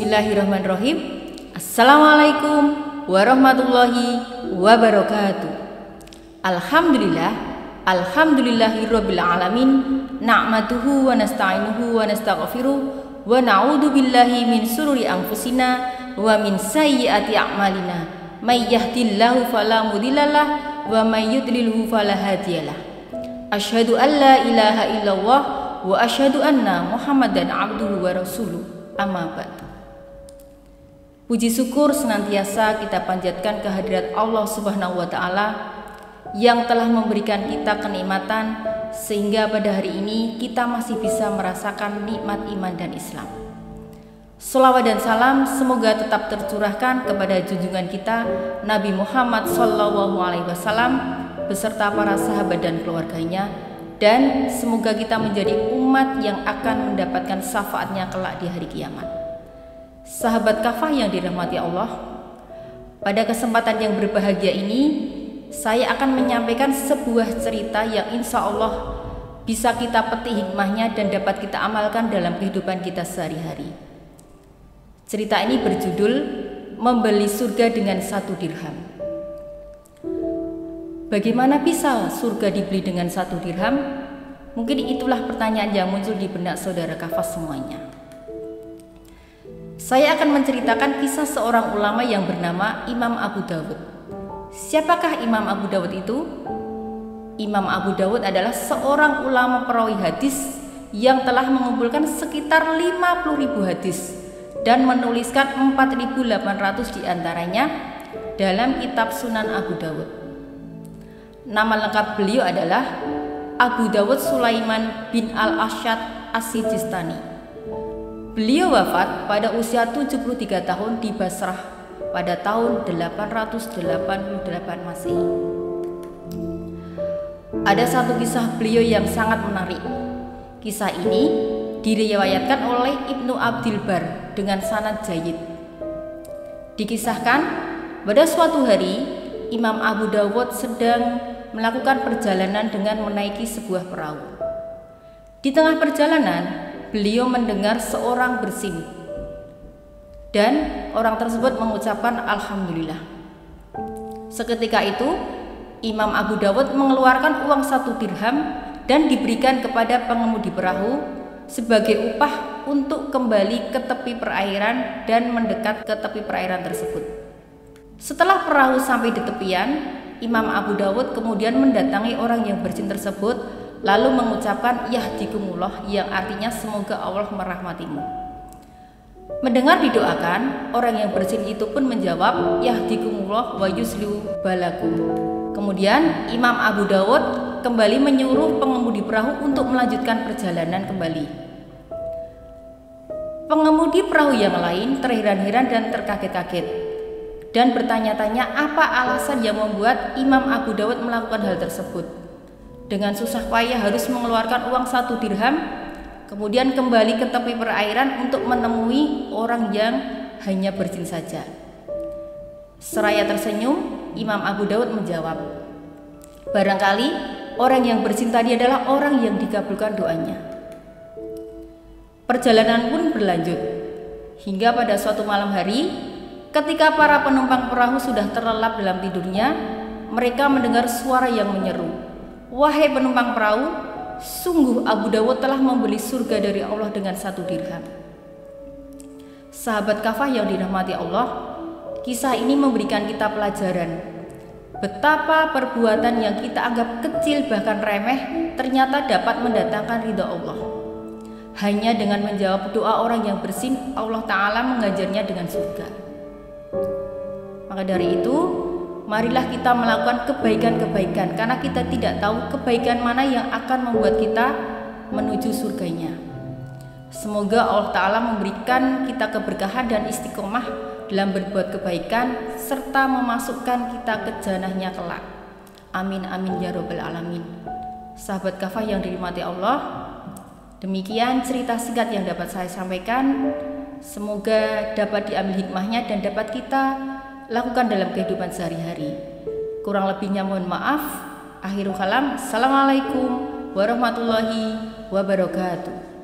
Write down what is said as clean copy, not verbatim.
Bismillahirrahmanirrahim. Assalamualaikum warahmatullahi wabarakatuh. Alhamdulillah, alhamdulillahirabbil alamin. Na'maduhu wa nasta'inuhu wa nastaghfiruh wa na'udzu billahi min sururi anfusina wa min sayyiati a'malina. May yahdihillahu fala mudhillalah wa may yudlilhu fala hadiyalah. Asyhadu an la ilaha illallah wa asyhadu anna Muhammadan abduhu wa rasuluh. Amma ba'du. Puji syukur senantiasa kita panjatkan kehadirat Allah Subhanahu wa taala yang telah memberikan kita kenikmatan sehingga pada hari ini kita masih bisa merasakan nikmat iman dan Islam. Sholawat dan salam semoga tetap tercurahkan kepada junjungan kita Nabi Muhammad SAW beserta para sahabat dan keluarganya, dan semoga kita menjadi umat yang akan mendapatkan syafaatnya kelak di hari kiamat. Sahabat kafah yang dirahmati Allah, pada kesempatan yang berbahagia ini saya akan menyampaikan sebuah cerita yang insya Allah bisa kita petik hikmahnya dan dapat kita amalkan dalam kehidupan kita sehari-hari. Cerita ini berjudul Membeli Surga dengan 1 dirham. Bagaimana bisa surga dibeli dengan 1 dirham? Mungkin itulah pertanyaan yang muncul di benak saudara kafah semuanya. Saya akan menceritakan kisah seorang ulama yang bernama Imam Abu Dawud. Siapakah Imam Abu Dawud itu? Imam Abu Dawud adalah seorang ulama perawi hadis yang telah mengumpulkan sekitar 50.000 hadis dan menuliskan 4.800 diantaranya dalam kitab Sunan Abu Dawud. Nama lengkap beliau adalah Abu Dawud Sulaiman bin Al-Ashad As-Sijistani. Beliau wafat pada usia 73 tahun di Basrah pada tahun 888 Masehi. Ada satu kisah beliau yang sangat menarik. Kisah ini diriwayatkan oleh Ibnu Abdil Bar dengan sanad jayyid. Dikisahkan pada suatu hari Imam Abu Dawud sedang melakukan perjalanan dengan menaiki sebuah perahu. Di tengah perjalanan beliau mendengar seorang bersin dan orang tersebut mengucapkan alhamdulillah. Seketika itu Imam Abu Dawud mengeluarkan uang 1 dirham dan diberikan kepada pengemudi perahu sebagai upah untuk kembali ke tepi perairan dan mendekat ke tepi perairan tersebut. Setelah perahu sampai di tepian, Imam Abu Dawud kemudian mendatangi orang yang bersin tersebut lalu mengucapkan yahdikumullah, yang artinya semoga Allah merahmatimu. Mendengar didoakan, orang yang bersin itu pun menjawab yahdikumullah wa yuslihu balakum. Kemudian Imam Abu Dawud kembali menyuruh pengemudi perahu untuk melanjutkan perjalanan kembali. Pengemudi perahu yang lain terheran-heran dan terkaget-kaget dan bertanya-tanya apa alasan yang membuat Imam Abu Dawud melakukan hal tersebut. Dengan susah payah harus mengeluarkan uang 1 dirham, kemudian kembali ke tepi perairan untuk menemui orang yang hanya bersin saja. Seraya tersenyum, Imam Abu Dawud menjawab, barangkali orang yang bersin tadi adalah orang yang dikabulkan doanya. Perjalanan pun berlanjut hingga pada suatu malam hari, ketika para penumpang perahu sudah terlelap dalam tidurnya, mereka mendengar suara yang menyeru, wahai penumpang perahu, sungguh Abu Dawud telah membeli surga dari Allah dengan 1 dirham. Sahabat kafah yang dirahmati Allah, kisah ini memberikan kita pelajaran betapa perbuatan yang kita anggap kecil bahkan remeh ternyata dapat mendatangkan ridha Allah. Hanya dengan menjawab doa orang yang bersin, Allah Ta'ala mengajarnya dengan surga. Maka dari itu, marilah kita melakukan kebaikan-kebaikan karena kita tidak tahu kebaikan mana yang akan membuat kita menuju surganya. Semoga Allah Ta'ala memberikan kita keberkahan dan istiqomah dalam berbuat kebaikan serta memasukkan kita ke jannahnya kelak. Amin amin ya rabbal alamin. Sahabat kafah yang dirahmati Allah, demikian cerita singkat yang dapat saya sampaikan. Semoga dapat diambil hikmahnya dan dapat kita lakukan dalam kehidupan sehari-hari. Kurang lebihnya mohon maaf. Akhirul kalam. Assalamualaikum warahmatullahi wabarakatuh.